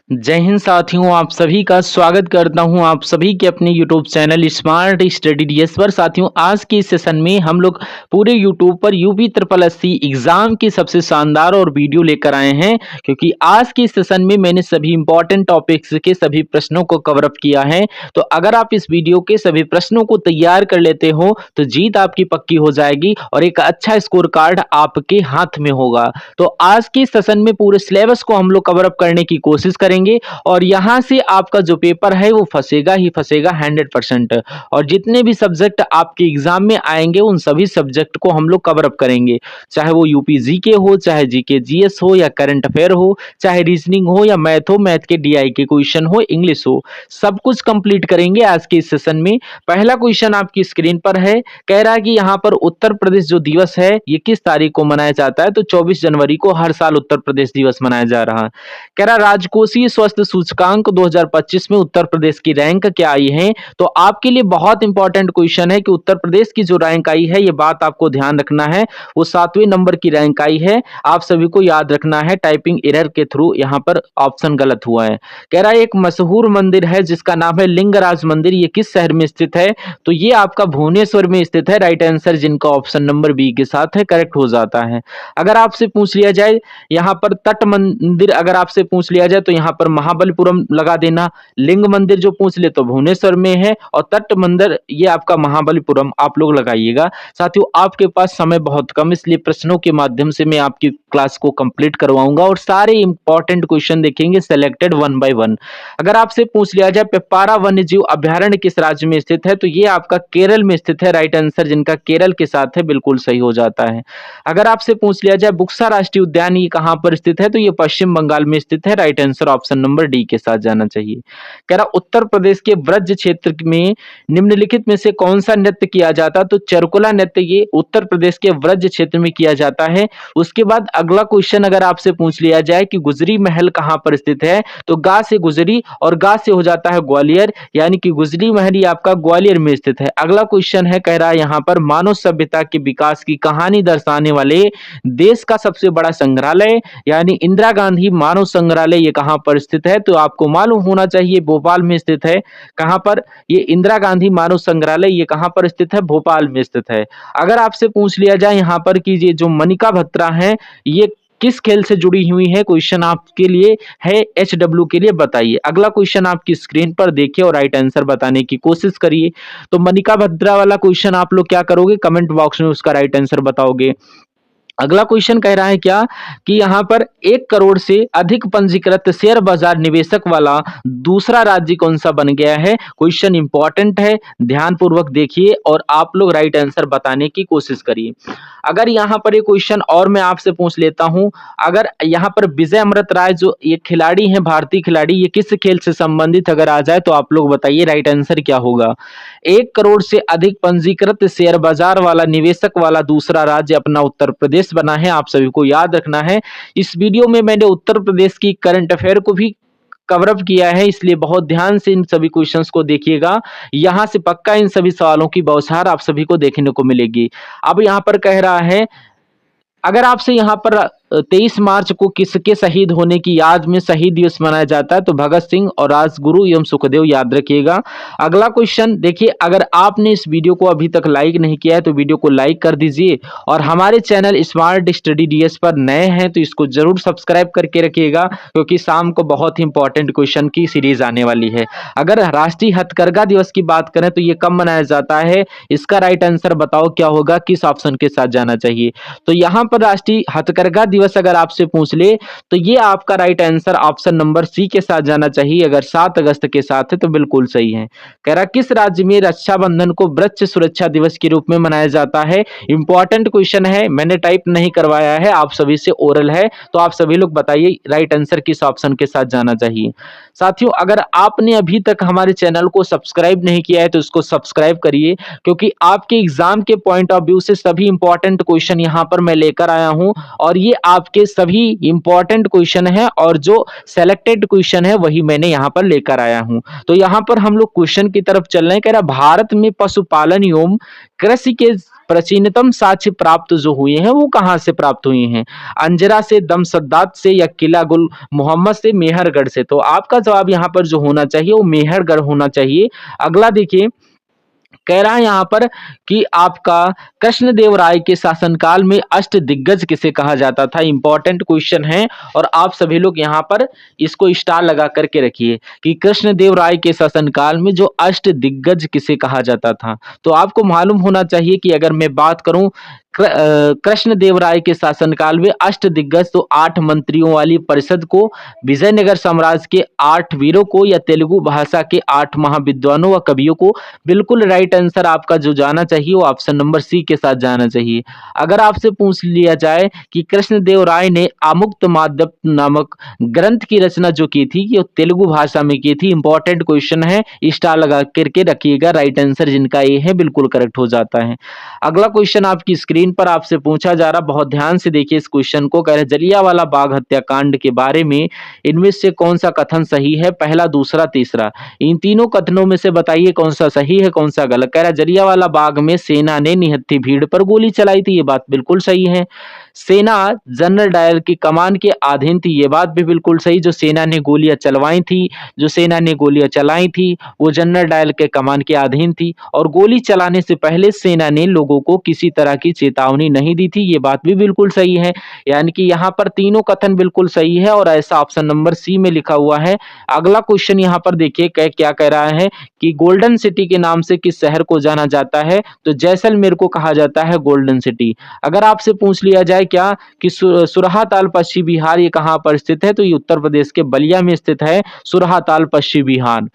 जय हिंद साथियों, आप सभी का स्वागत करता हूं आप सभी के अपने YouTube channel smart study DS पर। साथियों, आज के इस सेशन में हम लोग पूरे YouTube पर यूपी ट्रिपल एससी एग्जाम की सबसे शानदार और वीडियो लेकर आए हैं, क्योंकि आज के इस सेशन में मैंने सभी इंपॉर्टेंट टॉपिक्स के सभी प्रश्नों को कवर अप किया है। तो अगर आप इस वीडियो के सभी प्रश्नों को तैयार कर लेते हो तो जीत आपकी पक्की हो जाएगी और एक अच्छा स्कोर कार्ड आपके हाथ में होगा। तो आज के इस सेशन में पूरे सिलेबस को हम लोग कवर अप करने की कोशिश करेंगे और यहां से आपका जो पेपर है वो फंसेगा ही फंसेगा 100%। और जितने भी सब्जेक्ट आपके एग्जाम में आएंगे उन सभी सब्जेक्ट को हम लोग कवर अप करेंगे, चाहे वो यूपी जीके हो, चाहे जीके जीएस हो, या करंट अफेयर हो, चाहे रीजनिंग हो, या मैथ हो, मैथ के डीआई के क्वेश्चन हो, इंग्लिश हो, सब कुछ कंप्लीट करेंगे आज के इस सेशन में। पहला क्वेश्चन आपकी स्क्रीन पर है, कह रहा है कि यहाँ पर उत्तर प्रदेश जो दिवस है ये किस तारीख को मनाया जाता है। तो 24 जनवरी को हर साल उत्तर प्रदेश दिवस मनाया जा रहा है। कह रहा राजकोषीय स्वास्थ्य सूचकांक 2025 में उत्तर प्रदेश की रैंक क्या आई है। तो आपके लिए बहुत इंपॉर्टेंट क्वेश्चन है कि उत्तर प्रदेश की जो रैंक आई है, ये बात आपको ध्यान रखना है, वो 7वें नंबर की रैंक आई है। आप सभी को याद रखना है, टाइपिंग एरर के थ्रू यहाँ पर ऑप्शन गलत हुआ है। कह रहा है एक मशहूर मंदिर है जिसका नाम है लिंगराज मंदिर, ये किस शहर में स्थित है। तो ये आपका भुवनेश्वर में स्थित है। राइट आंसर जिनका ऑप्शन नंबर बी के साथ है करेक्ट हो जाता है। अगर आपसे पूछ लिया जाए यहाँ पर तट मंदिर, अगर आपसे पूछ लिया जाए तो यहाँ पर महाबलीपुरम लगा देना। लिंग मंदिर जो पूछ ले तो भुवनेश्वर में है, और तट मंदिर ये आपका महाबलीपुरम आप लोग लगाइएगा। साथियों, आपके पास समय बहुत कम, इसलिए प्रश्नों के माध्यम से मैं आपकी क्लास को कंप्लीट करवाऊंगा और सारे इंपॉर्टेंट क्वेश्चन देखेंगे सिलेक्टेड 1 बाय 1। अगर आपसे पूछ लिया जाए पेपारा वन्य जीव अभ्यारण्य किस राज्य में स्थित है, तो ये आपका केरल में स्थित है। राइट आंसर जिनका केरल के साथ है बिल्कुल सही हो जाता है। अगर आपसे पूछ लिया जाए बुक्सा राष्ट्रीय उद्यान ये कहां पर स्थित है, तो ये पश्चिम बंगाल में स्थित है। Right answer option number D के साथ जाना चाहिए। कह रहा उत्तर प्रदेश के ब्रज क्षेत्र में निम्नलिखित में से कौन सा नृत्य किया जाता है। तो चरकुला नृत्य ये उत्तर प्रदेश के ब्रज क्षेत्र में किया जाता है। उसके बाद अगला क्वेश्चन अगर आपसे पूछ लिया जाए कि गुजरी महल कहां पर स्थित है, तो गा से गुजरी और गा से हो जाता है ग्वालियर, यानी कि गुजरी महल ये आपका ग्वालियर में स्थित है। अगला क्वेश्चन है, कह रहा है यहाँ पर मानव सभ्यता के विकास की कहानी दर्शाने वाले देश का सबसे बड़ा संग्रहालय यानी इंदिरा गांधी मानव संग्रहालय ये कहां पर स्थित है। तो आपको मालूम होना चाहिए भोपाल में स्थित है। कहां पर ये इंदिरा गांधी मानव संग्रहालय ये कहां पर स्थित है, भोपाल में स्थित है। अगर आपसे पूछ लिया जाए यहाँ पर कि ये जो मनिका बत्रा है ये किस खेल से जुड़ी हुई है, क्वेश्चन आपके लिए है एचडब्ल्यू के लिए बताइए। अगला क्वेश्चन आपकी स्क्रीन पर देखिए और राइट आंसर बताने की कोशिश करिए। तो मनिका बत्रा वाला क्वेश्चन आप लोग क्या करोगे, कमेंट बॉक्स में उसका राइट आंसर बताओगे। अगला क्वेश्चन कह रहा है क्या कि यहाँ पर 1 करोड़ से अधिक पंजीकृत शेयर बाजार निवेशक वाला दूसरा राज्य कौन सा बन गया है। क्वेश्चन इंपॉर्टेंट है, ध्यान पूर्वक देखिए और आप लोग राइट आंसर बताने की कोशिश करिए। अगर यहाँ पर एक क्वेश्चन और मैं आपसे पूछ लेता हूं, अगर यहाँ पर विजय अमृत राय जो ये खिलाड़ी हैं, भारतीय खिलाड़ी, ये किस खेल से संबंधित अगर आ जाए तो आप लोग बताइए राइट आंसर क्या होगा। 1 करोड़ से अधिक पंजीकृत शेयर बाजार वाला निवेशक वाला दूसरा राज्य अपना उत्तर प्रदेश बना है। आप सभी को याद रखना है, इस वीडियो में मैंने उत्तर प्रदेश की करंट अफेयर को भी कवर अप किया है, इसलिए बहुत ध्यान से इन सभी क्वेश्चंस को देखिएगा। यहां से पक्का इन सभी सवालों की बौछार आप सभी को देखने को मिलेगी। अब यहां पर कह रहा है, अगर आपसे यहाँ पर 23 मार्च को किसके शहीद होने की याद में शहीद दिवस मनाया जाता है, तो भगत सिंह और राजगुरु एवं सुखदेव, याद रखिएगा। अगला क्वेश्चन देखिए, अगर आपने इस वीडियो को अभी तक लाइक नहीं किया है तो वीडियो को लाइक कर दीजिए और हमारे चैनल स्मार्ट स्टडी डीएस पर नए हैं तो इसको जरूर सब्सक्राइब करके रखिएगा, क्योंकि शाम को बहुत ही इंपॉर्टेंट क्वेश्चन की सीरीज आने वाली है। अगर राष्ट्रीय हथकरघा दिवस की बात करें तो ये कब मनाया जाता है, इसका राइट आंसर बताओ क्या होगा, किस ऑप्शन के साथ जाना चाहिए। तो यहाँ पर राष्ट्रीय हथकरघा दिवस अगर आपसे पूछ ले तो ये आपका right answer option number C के साथ जाना चाहिए। अगर 7 अगस्त के साथ है तो बिल्कुल सही है। कह रहा किस राज्य में रक्षाबंधन को वृक्ष सुरक्षा दिवस के रूप में मनाया जाता है। इंपॉर्टेंट क्वेश्चन है, मैंने टाइप नहीं करवाया है, आप सभी से ओरल है, तो आप सभी लोग बताइए राइट आंसर किस ऑप्शन के साथ जाना चाहिए। साथियों, अगर आपने अभी तक हमारे चैनल को सब्सक्राइब नहीं किया है तो इसको सब्सक्राइब करिए, क्योंकि आपके एग्जाम के पॉइंट ऑफ व्यू से सभी इंपॉर्टेंट क्वेश्चन यहाँ पर मैं लेकर आया हूं और ये आपके सभी इंपॉर्टेंट क्वेश्चन है और जो सेलेक्टेड क्वेश्चन है वही मैंने यहाँ पर लेकर आया हूं। तो यहाँ पर हम लोग क्वेश्चन की तरफ चल रहे हैं। कह रहा भारत में पशुपालन एवं कृषि के प्राचीनतम साक्ष्य प्राप्त जो हुए हैं वो कहाँ से प्राप्त हुए हैं? अंजरा से, दमसद्दात से या किला गुल मोहम्मद से, मेहरगढ़ से? तो आपका जवाब यहाँ पर जो होना चाहिए वो मेहरगढ़ होना चाहिए। अगला देखिए, कह रहा है यहाँ पर कि आपका कृष्णदेव राय के शासनकाल में अष्टदिग्गज किसे कहा जाता था? इंपॉर्टेंट क्वेश्चन है और आप सभी लोग यहाँ पर इसको स्टार लगा करके रखिए कि कृष्णदेव राय के शासनकाल में जो अष्टदिग्गज किसे कहा जाता था। तो आपको मालूम होना चाहिए कि अगर मैं बात करूं कृष्णदेव राय के शासनकाल में अष्टदिग्गज तो 8 मंत्रियों वाली परिषद को, विजयनगर साम्राज्य के 8 वीरों को या तेलुगु भाषा के 8 महाविद्वानों व कवियों को। बिल्कुल राइट आंसर आपका जो जाना चाहिए वो ऑप्शन नंबर सी के साथ जाना चाहिए। अगर आपसे पूछ लिया जाए कि कृष्णदेव राय ने आमुक्तमाल्यद नामक ग्रंथ की रचना जो की थी ये तेलुगु भाषा में की थी। इंपॉर्टेंट क्वेश्चन है, स्टार लगा करके रखिएगा। राइट आंसर जिनका ये है बिल्कुल करेक्ट हो जाता है। अगला क्वेश्चन आपकी स्क्रीन पर आपसे पूछा जा रहा, बहुत ध्यान से देखिए इस क्वेश्चन को। कह रहे जलियांवाला बाग हत्याकांड के बारे में इनमें से कौन सा कथन सही है? पहला, दूसरा, तीसरा। इन तीनों कथनों में से बताइए कौन सा सही है कौन सा गलत। कह रहा जलियांवाला बाग में सेना ने निहत्थी भीड़ पर गोली चलाई थी, ये बात बिल्कुल सही है। सेना जनरल डायर की कमान के अधीन थी, ये बात भी बिल्कुल सही। जो सेना ने गोलियां चलवाई थी, जो सेना ने गोलियां चलाई थी वो जनरल डायर के कमान के अधीन थी और गोली चलाने से पहले सेना ने लोगों को किसी तरह की चेतावनी नहीं दी थी, ये बात भी बिल्कुल सही है। यानी कि यहाँ पर तीनों कथन बिल्कुल सही है और ऐसा ऑप्शन नंबर सी में लिखा हुआ है। अगला क्वेश्चन यहाँ पर देखिए क्या कह रहा है कि गोल्डन सिटी के नाम से किस शहर को जाना जाता है? तो जैसलमेर को कहा जाता है गोल्डन सिटी। अगर आपसे पूछ लिया जाए क्या कि सुरहाताल पश्चिम बिहार ये कहाँ पर स्थित है? तो ये उत्तर प्रदेश के बलिया में स्थित है सुरहाताल पश्चिम बिहार।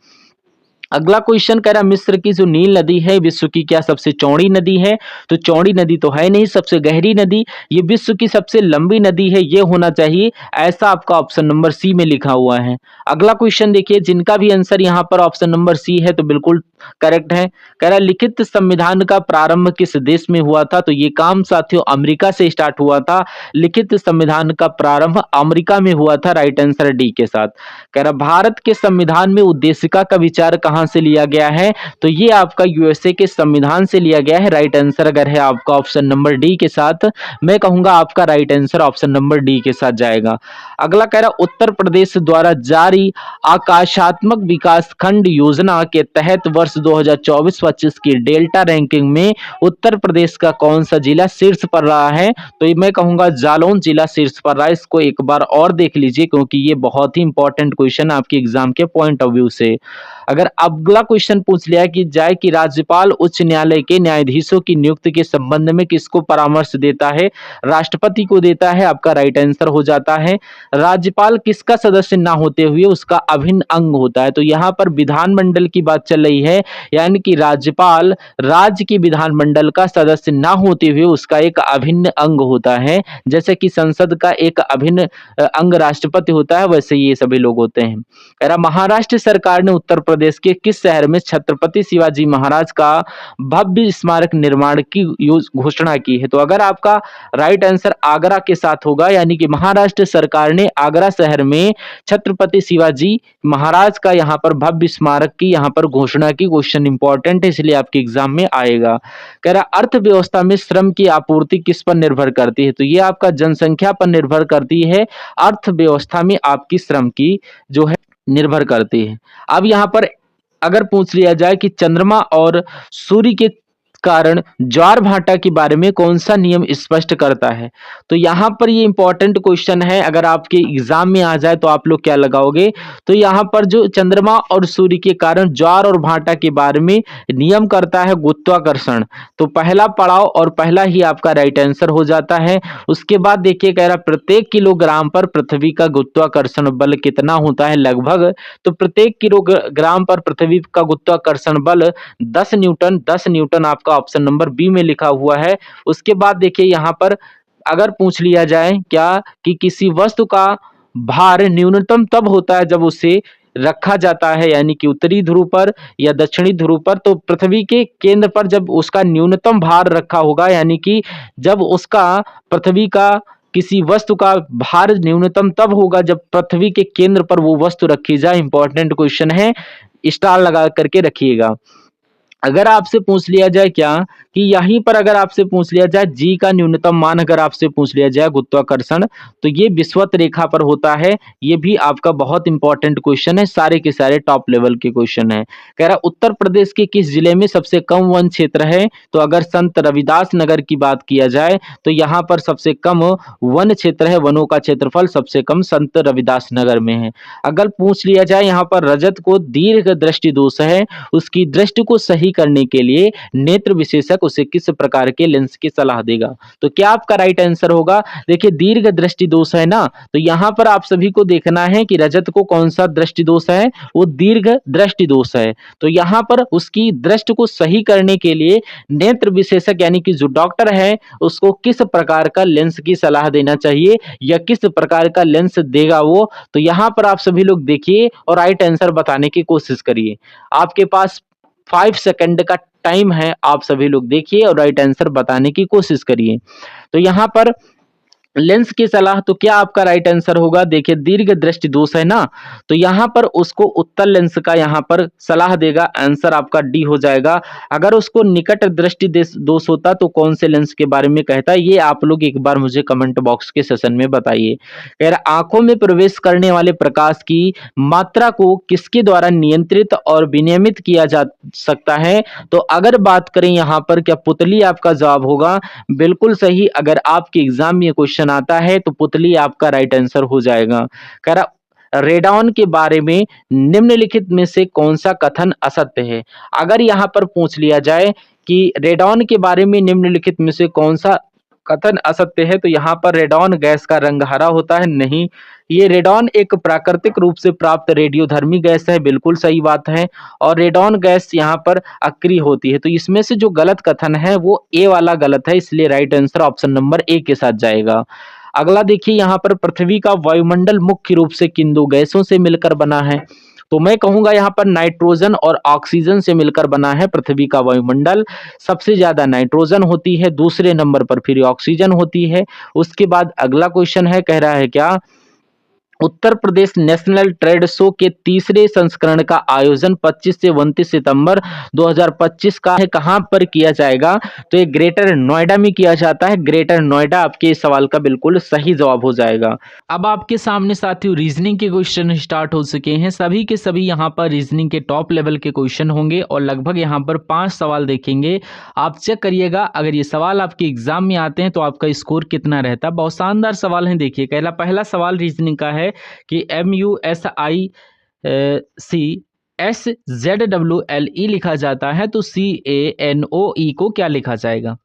अगला क्वेश्चन कह रहा मिस्र की जो नील नदी है विश्व की क्या सबसे चौड़ी नदी है? तो चौड़ी नदी तो है नहीं, सबसे गहरी नदी। ये विश्व की सबसे लंबी नदी है, ये होना चाहिए। ऐसा आपका ऑप्शन नंबर सी में लिखा हुआ है। अगला क्वेश्चन देखिए, जिनका भी आंसर यहाँ पर ऑप्शन नंबर सी है तो बिल्कुल करेक्ट है। कह रहा लिखित संविधान का प्रारंभ किस देश में हुआ था? तो ये काम साथियों अमेरिका से स्टार्ट हुआ था। लिखित संविधान का प्रारंभ अमेरिका में हुआ था। राइट आंसर डी के साथ। कह रहा भारत के संविधान में उद्देशिका का विचार कहां से लिया गया है? तो ये आपका यूएसए के संविधान से लिया गया है। राइट आंसर अगर है आपका ऑप्शन नंबर डी के साथ, मैं कहूंगा आपका right answer option number D के साथ जाएगा। अगला कह रहा उत्तर प्रदेश द्वारा जारी आकाशात्मक विकास खंड योजना के तहत वर्ष 2024-25 की डेल्टा रैंकिंग में उत्तर प्रदेश का कौन सा जिला शीर्ष पर रहा है? तो मैं कहूंगा जालौन जिला शीर्ष पर रहा है। इसको एक बार और देख लीजिए क्योंकि ये बहुत ही इंपॉर्टेंट क्वेश्चन आपके एग्जाम के पॉइंट ऑफ व्यू से। अगर अगला क्वेश्चन पूछ लिया कि जाए कि राज्यपाल उच्च न्यायालय के न्यायाधीशों की नियुक्ति के संबंध में किसको परामर्श देता है? राष्ट्रपति को देता है। आपका राइट आंसर हो जाता है। राज्यपाल किसका सदस्य ना होते हुए उसका अभिन्न अंग होता है? तो यहाँ पर विधानमंडल की बात चल रही है, यानी कि राज्यपाल राज्य की विधानमंडल का सदस्य ना होते हुए उसका एक अभिन्न अंग होता है। जैसे कि संसद का एक अभिन्न अंग राष्ट्रपति होता है, वैसे ये सभी लोग होते हैं। कह रहा महाराष्ट्र सरकार ने उत्तर प्रदेश के किस शहर में छत्रपति शिवाजी महाराज का भव्य स्मारक निर्माण की घोषणा की है? तो अगर आपका राइट आंसर आगरा के साथ होगा, यानी कि महाराष्ट्र सरकार ने आगरा शहर में छत्रपति शिवाजी महाराज का यहाँ पर भव्य स्मारक की यहाँ पर घोषणा की। क्वेश्चन इंपॉर्टेंट है इसलिए आपके एग्जाम में आएगा। कह रहा अर्थव्यवस्था में श्रम की आपूर्ति किस पर निर्भर करती है? तो ये आपका जनसंख्या पर निर्भर करती है। अर्थव्यवस्था में आपकी श्रम की जो है निर्भर करती है। अब यहाँ पर अगर पूछ लिया जाए कि चंद्रमा और सूर्य के कारण ज्वार भाटा के बारे में कौन सा नियम स्पष्ट करता है? तो यहाँ पर ये इंपॉर्टेंट क्वेश्चन है। अगर आपके एग्जाम में आ जाए तो आप लोग क्या लगाओगे? तो यहाँ पर जो चंद्रमा और सूर्य के कारण ज्वार और भाटा के बारे में नियम करता है गुरुत्वाकर्षण। तो पहला पड़ाव और पहला ही आपका राइट आंसर हो जाता है। उसके बाद देखिए कह रहा प्रत्येक किलोग्राम पर पृथ्वी का गुरुत्वाकर्षण बल कितना होता है लगभग? तो प्रत्येक किलोग्राम पर पृथ्वी का गुरुत्वाकर्षण बल 10 न्यूटन। 10 न्यूटन आपका ऑप्शन नंबर बी में लिखा हुआ है। उसके बाद देखिए यहाँ पर अगर पूछ लिया जाए क्या कि किसी वस्तु का भार न्यूनतम तब होता है जब उसे रखा जाता है, यानी कि उत्तरी ध्रुव पर या दक्षिणी ध्रुव पर। तो पृथ्वी के केंद्र पर जब उसका न्यूनतम भार रखा होगा, यानी कि जब उसका पृथ्वी का किसी वस्तु का भार न्यूनतम तब होगा जब पृथ्वी के केंद्र पर वो वस्तु रखी जाए। इंपॉर्टेंट क्वेश्चन है, स्टार लगा करके रखिएगा। अगर आपसे पूछ लिया जाए क्या कि यहीं पर अगर आपसे पूछ लिया जाए जी का न्यूनतम मान अगर आपसे पूछ लिया जाए गुरुत्वाकर्षण, तो ये विषुवत रेखा पर होता है। ये भी आपका बहुत इंपॉर्टेंट क्वेश्चन है, सारे के सारे टॉप लेवल के क्वेश्चन है। कह रहा उत्तर प्रदेश के किस जिले में सबसे कम वन क्षेत्र है? तो अगर संत रविदास नगर की बात किया जाए तो यहाँ पर सबसे कम वन क्षेत्र है, वनों का क्षेत्रफल सबसे कम संत रविदास नगर में है। अगर पूछ लिया जाए यहाँ पर रजत को दीर्घ दृष्टि दोष है, उसकी दृष्टि को सही करने के लिए नेत्र विशेषज्ञ उसे किस प्रकार के लेंस की सलाह देगा? तो क्या आपका राइट आंसर होगा? देखिए दीर्घ दृष्टि दोष है ना, तो यहाँ पर आप सभी को देखना है कि रजत को कौन सा दृष्टि दोष है, वो दीर्घ दृष्टि दोष है। तो यहाँ पर उसकी दृष्टि को सही करने के लिए नेत्र विशेषज्ञ यानी कि जो डॉक्टर है उसको किस प्रकार का लेंस की सलाह देना चाहिए या किस प्रकार का लेंस देगा वो। तो यहाँ पर आप सभी लोग देखिए और राइट आंसर बताने की कोशिश करिए। आपके पास 5 सेकंड का टाइम है, आप सभी लोग देखिए और राइट आंसर बताने की कोशिश करिए। तो यहाँ पर लेंस की सलाह, तो क्या आपका राइट आंसर होगा? देखिए दीर्घ दृष्टि दोष है ना, तो यहाँ पर उसको उत्तल लेंस का यहाँ पर सलाह देगा। आंसर आपका डी हो जाएगा। अगर उसको निकट दृष्टि दोष होता तो कौन से लेंस के बारे में कहता, ये आप लोग एक बार मुझे कमेंट बॉक्स के सेशन में बताइए। कह रहा आंखों में प्रवेश करने वाले प्रकाश की मात्रा को किसके द्वारा नियंत्रित और विनियमित किया जा सकता है? तो अगर बात करें यहाँ पर क्या पुतली आपका जवाब होगा? बिल्कुल सही। अगर आपके एग्जाम में क्वेश्चन आता है तो पुतली आपका राइट आंसर हो जाएगा। कह रहा रेडॉन के बारे में निम्नलिखित में से कौन सा कथन असत्य है? अगर यहाँ पर पूछ लिया जाए कि रेडॉन के बारे में निम्नलिखित में से कौन सा कथन असत्य है, तो यहाँ पर रेडॉन गैस का रंग हरा होता है, नहीं। ये रेडॉन एक प्राकृतिक रूप से प्राप्त रेडियोधर्मी गैस है, बिल्कुल सही बात है। और रेडॉन गैस यहाँ पर अक्रिय होती है। तो इसमें से जो गलत कथन है वो ए वाला गलत है, इसलिए right answer option number A के साथ जाएगा। अगला देखिए यहाँ पर पृथ्वी का वायुमंडल मुख्य रूप से किन दो गैसों से मिलकर बना है? तो मैं कहूंगा यहाँ पर नाइट्रोजन और ऑक्सीजन से मिलकर बना है पृथ्वी का वायुमंडल। सबसे ज्यादा नाइट्रोजन होती है, दूसरे नंबर पर फिर ऑक्सीजन होती है। उसके बाद अगला क्वेश्चन है, कह रहा है क्या Uttar Pradesh national trade show के तीसरे संस्करण का आयोजन 25 से 29 सितंबर 2025 का है, कहां पर किया जाएगा? तो ये ग्रेटर नोएडा में किया जाता है। ग्रेटर नोएडा आपके इस सवाल का बिल्कुल सही जवाब हो जाएगा। अब आपके सामने साथियों रीजनिंग के क्वेश्चन स्टार्ट हो चुके हैं। सभी के सभी यहाँ पर रीजनिंग के टॉप लेवल के क्वेश्चन होंगे और लगभग यहाँ पर 5 सवाल देखेंगे। आप चेक करिएगा अगर ये सवाल आपके एग्जाम में आते हैं तो आपका स्कोर कितना रहता है। बहुत शानदार सवाल है। देखिए पहला सवाल रीजनिंग का है कि MUSICSZWLE लिखा जाता है तो CANOE को क्या लिखा जाएगा?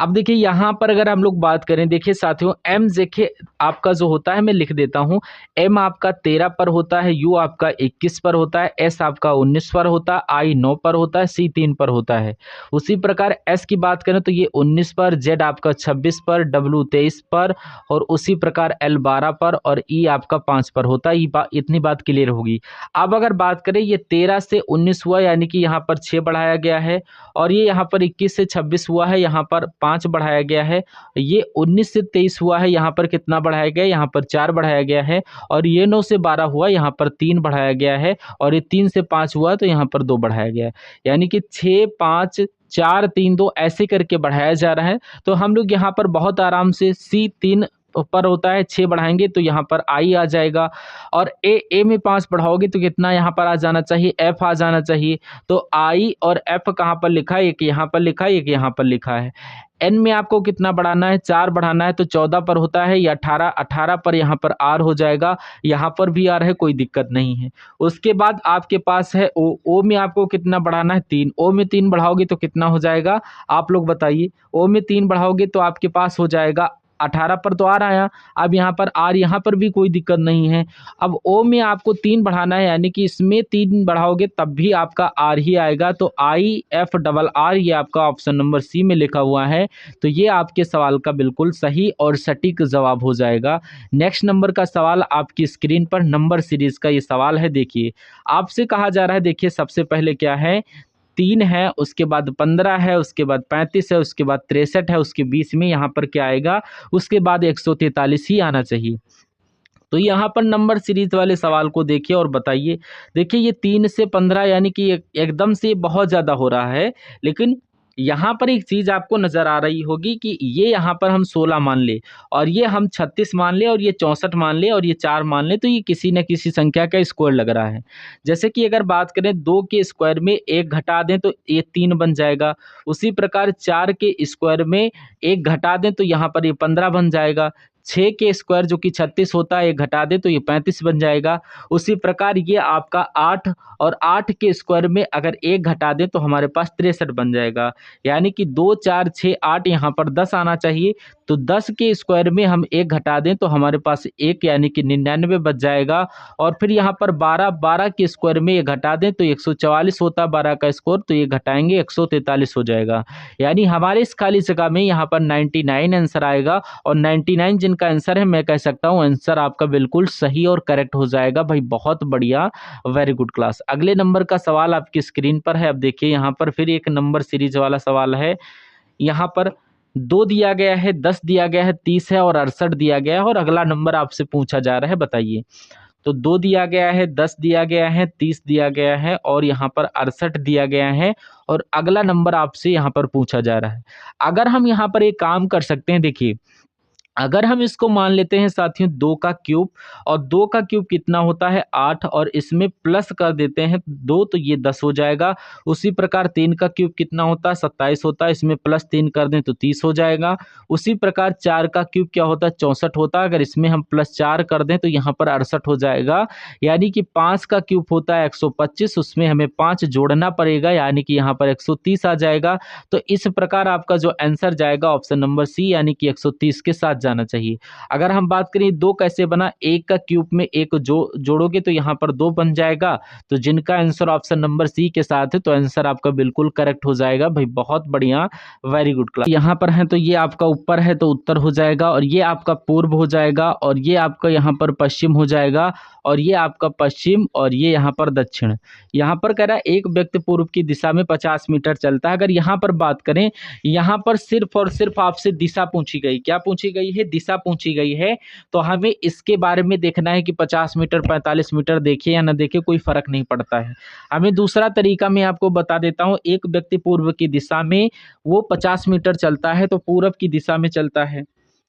अब देखिए यहाँ पर अगर हम लोग बात करें, देखिए साथियों एम देखिए आपका जो होता है मैं लिख देता हूँ। एम आपका 13 पर होता है, यू आपका 21 पर होता है, एस आपका 19 पर होता है, आई 9 पर होता है, सी 3 पर होता है। उसी प्रकार एस की बात करें तो ये 19 पर, जेड आपका 26 पर, डब्ल्यू 23 पर और उसी प्रकार एल 12 पर और ई आपका 5 पर होता है। इतनी बात क्लियर होगी। अब अगर बात करें ये 13 से 19 हुआ यानी कि यहाँ पर 6 बढ़ाया गया है और ये यहाँ पर 21 से 26 हुआ है, यहाँ पर 5 बढ़ाया गया है। ये 19 से 23 हुआ है, यहाँ पर कितना बढ़ाया गया है? यहाँ पर 4 बढ़ाया गया है। और ये 9 से 12 हुआ, यहाँ पर 3 बढ़ाया गया है। और ये 3 से 5 हुआ तो यहाँ पर 2 बढ़ाया गया है। यानी कि 6 5 4 3 2 ऐसे करके बढ़ाया जा रहा है। तो हम लोग यहाँ पर बहुत आराम से C3 पर होता है, 6 बढ़ाएंगे तो यहाँ पर आई आ जाएगा। और ए में 5 बढ़ाओगे तो कितना यहाँ पर आ जाना चाहिए? एफ आ जाना चाहिए। तो आई और एफ कहाँ पर लिखा है? एक यहाँ पर लिखा है, एक यहाँ पर लिखा है। एन में आपको कितना बढ़ाना है? 4 बढ़ाना है तो 14 पर होता है या 18 पर यहाँ पर आर हो जाएगा। यहाँ पर भी आर है, कोई दिक्कत नहीं है। उसके बाद आपके पास है ओ में आपको कितना बढ़ाना है? 3। ओ में 3 बढ़ाओगे तो कितना हो जाएगा? आप लोग बताइए। ओ में 3 बढ़ाओगे तो आपके पास हो जाएगा 18 पर तो आर आया। अब यहाँ पर आर, यहाँ पर भी कोई दिक्कत नहीं है। अब ओ में आपको 3 बढ़ाना है यानी कि इसमें 3 बढ़ाओगे तब भी आपका आर ही आएगा। तो IFRR ये आपका ऑप्शन नंबर सी में लिखा हुआ है। तो ये आपके सवाल का बिल्कुल सही और सटीक जवाब हो जाएगा। नेक्स्ट नंबर का सवाल आपकी स्क्रीन पर नंबर सीरीज का ये सवाल है। देखिए आपसे कहा जा रहा है, देखिए सबसे पहले क्या है? 3 है, उसके बाद 15 है, उसके बाद 35 है, उसके बाद 63 है, उसके बीच में यहाँ पर क्या आएगा? उसके बाद 143 ही आना चाहिए। तो यहाँ पर नंबर सीरीज वाले सवाल को देखिए और बताइए। देखिए ये 3 से 15 यानी कि एकदम से बहुत ज़्यादा हो रहा है, लेकिन यहाँ पर एक चीज़ आपको नज़र आ रही होगी कि ये यहाँ पर हम 16 मान लें और ये हम 36 मान लें और ये 64 मान लें और ये 4 मान लें, तो ये किसी न किसी संख्या का स्क्वायर लग रहा है। जैसे कि अगर बात करें 2 के स्क्वायर में 1 घटा दें तो ये 3 बन जाएगा। उसी प्रकार 4 के स्क्वायर में 1 घटा दें तो यहाँ पर ये 15 बन जाएगा। 6 के स्क्वायर जो कि 36 होता है, 1 घटा दें तो ये 35 बन जाएगा। उसी प्रकार ये आपका 8 और 8 के स्क्वायर में अगर 1 घटा दें तो हमारे पास 63 बन जाएगा। यानी कि 2, 4, 6, 8 यहाँ पर 10 आना चाहिए। तो 10 के स्क्वायर में हम 1 घटा दें तो हमारे पास 1 यानी कि 99 बच जाएगा। और फिर यहाँ पर 12, 12 के स्क्वायर में ये घटा दें तो 144 होता है 12 का स्क्वायर, तो ये घटाएंगे 143 हो जाएगा। यानी हमारे इस खाली जगह में यहाँ पर 99 आंसर आएगा और 99 जिनका आंसर है, मैं कह सकता हूँ आंसर आपका बिल्कुल सही और करेक्ट हो जाएगा। भाई बहुत बढ़िया, वेरी गुड क्लास। अगले नंबर का सवाल आपकी स्क्रीन पर है। अब देखिए यहाँ पर फिर एक नंबर सीरीज वाला सवाल है। यहाँ पर 2 दिया गया है, 10 दिया गया है, 30 है और 68 दिया गया है और अगला नंबर आपसे पूछा जा रहा है, बताइए। तो 2 दिया गया है, 10 दिया गया है, 30 दिया गया है और यहाँ पर 68 दिया गया है और अगला नंबर आपसे यहाँ पर पूछा जा रहा है। अगर हम यहाँ पर एक काम कर सकते हैं, देखिए अगर हम इसको मान लेते हैं साथियों 2 का क्यूब, और 2 का क्यूब कितना होता है 8, और इसमें प्लस कर देते हैं 2 तो ये 10 हो जाएगा। उसी प्रकार 3 का क्यूब कितना होता है 27 होता है, इसमें प्लस 3 कर दें तो 30 हो जाएगा। उसी प्रकार 4 का क्यूब क्या होता है 64 होता है, अगर इसमें हम प्लस 4 कर दें तो यहाँ पर 68 हो जाएगा। यानी कि 5 का क्यूब होता है 125, उसमें हमें 5 जोड़ना पड़ेगा यानी कि यहाँ पर 130 आ जाएगा। तो इस प्रकार आपका जो आंसर जाएगा ऑप्शन नंबर सी यानी कि 130 के साथ जाना चाहिए। अगर हम बात करें 2 कैसे बना, 1 का क्यूब में 1 जोड़ोगे तो यहाँ पर 2 बन जाएगा। तो जिनका आंसर ऑप्शन नंबर सी के साथ है तो आंसर आपका बिल्कुल करेक्ट हो जाएगा। भाई बहुत बढ़िया, वेरी गुड क्लास। यहाँ पर है तो ये आपका ऊपर है तो उत्तर हो जाएगा, और ये आपका पूर्व हो जाएगा, और ये आपका यहाँ पर पश्चिम हो जाएगा, और ये आपका पश्चिम, और ये यहाँ पर दक्षिण। यहाँ पर कह रहा है एक व्यक्ति पूर्व की दिशा में 50 मीटर चलता है। अगर यहाँ पर बात करें, यहाँ पर सिर्फ और सिर्फ आपसे दिशा पूछी गई, क्या पूछी गई है, दिशा पूछी गई है। तो हमें इसके बारे में देखना है कि 50 मीटर 45 मीटर देखे या ना देखे, कोई फर्क नहीं पड़ता है। हमें दूसरा तरीका मैं आपको बता देता हूँ। एक व्यक्ति पूर्व की दिशा में वो 50 मीटर चलता है तो पूर्व की दिशा में चलता है,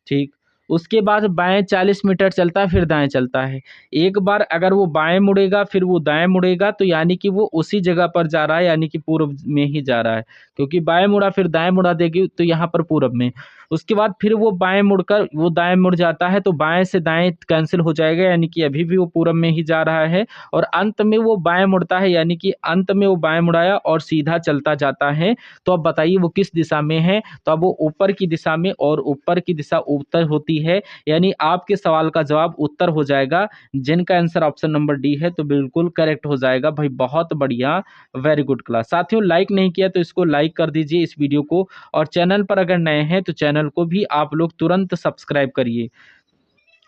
ठीक। उसके बाद बाएं 40 मीटर चलता है, फिर दाएं चलता है। एक बार अगर वो बाएं मुड़ेगा फिर वो दाएं मुड़ेगा, तो यानी कि वो उसी जगह पर जा रहा है, यानी कि पूर्व में ही जा रहा है, क्योंकि बाएं मुड़ा फिर दाएं मुड़ा देगी तो यहाँ पर पूर्व में। उसके बाद फिर वो बाएं मुड़कर वो दाएं मुड़ जाता है, तो बाएं से दाएं कैंसिल हो जाएगा, यानी कि अभी भी वो पूर्व में ही जा रहा है। और अंत में वो बाएं मुड़ता है, यानी कि अंत में वो बाएं मुड़ाया और सीधा चलता जाता है। तो अब बताइए वो किस दिशा में है, तो अब वो ऊपर की दिशा में, और ऊपर की दिशा उत्तर होती है, यानी आपके सवाल का जवाब उत्तर हो जाएगा। जिनका आंसर ऑप्शन नंबर डी है तो बिल्कुल करेक्ट हो जाएगा। भाई बहुत बढ़िया, वेरी गुड क्लास। साथियों लाइक नहीं किया तो इसको लाइक कर दीजिए इस वीडियो को, और चैनल पर अगर नए हैं तो चैनल को भी आप लोग तुरंत सब्सक्राइब करिए।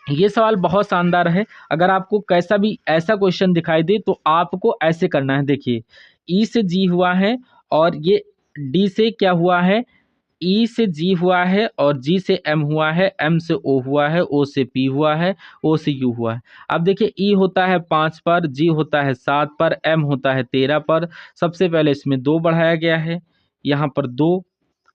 ये सवाल बहुत शानदार है। अगर आपको कैसा भी ऐसा क्वेश्चन दिखाई दे तो आपको ऐसे करना है। देखिए ई से जी हुआ है, और ये डी से क्या हुआ है, ई से जी हुआ है, और जी से एम हुआ है, एम से ओ हुआ है, ओ से पी हुआ है, ओ से यू हुआ है। अब देखिए ई होता है 5 पर, जी होता है 7 पर, एम होता है 13 पर। सबसे पहले इसमें 2 बढ़ाया गया है, यहाँ पर 2,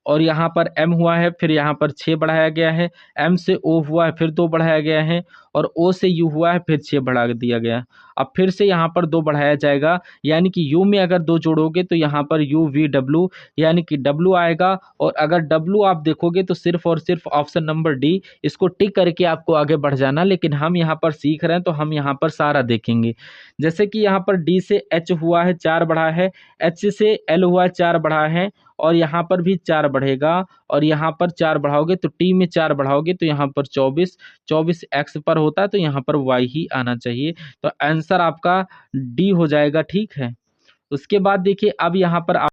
और यहाँ पर m हुआ है, फिर यहाँ पर 6 बढ़ाया गया है, m से o हुआ है, फिर 2 बढ़ाया गया है, और o से u हुआ है, फिर 6 बढ़ा दिया गया। अब फिर से यहाँ पर 2 बढ़ाया जाएगा, यानी कि u में अगर 2 जोड़ोगे तो यहाँ पर u v w यानी कि w आएगा। और अगर w आप देखोगे तो सिर्फ और सिर्फ ऑप्शन नंबर डी, इसको टिक करके आपको आगे बढ़ जाना। लेकिन हम यहाँ पर सीख रहे हैं तो हम यहाँ पर सारा देखेंगे। जैसे कि यहाँ पर d से h हुआ है 4 बढ़ा है, h से l हुआ है 4 बढ़ा है, और यहाँ पर भी 4 बढ़ेगा, और यहाँ पर 4 बढ़ाओगे तो टी में 4 बढ़ाओगे तो यहाँ पर 24, 24 एक्स पर होता है तो यहाँ पर वाई ही आना चाहिए। तो आंसर आपका डी हो जाएगा, ठीक है। उसके बाद देखिए अब यहाँ पर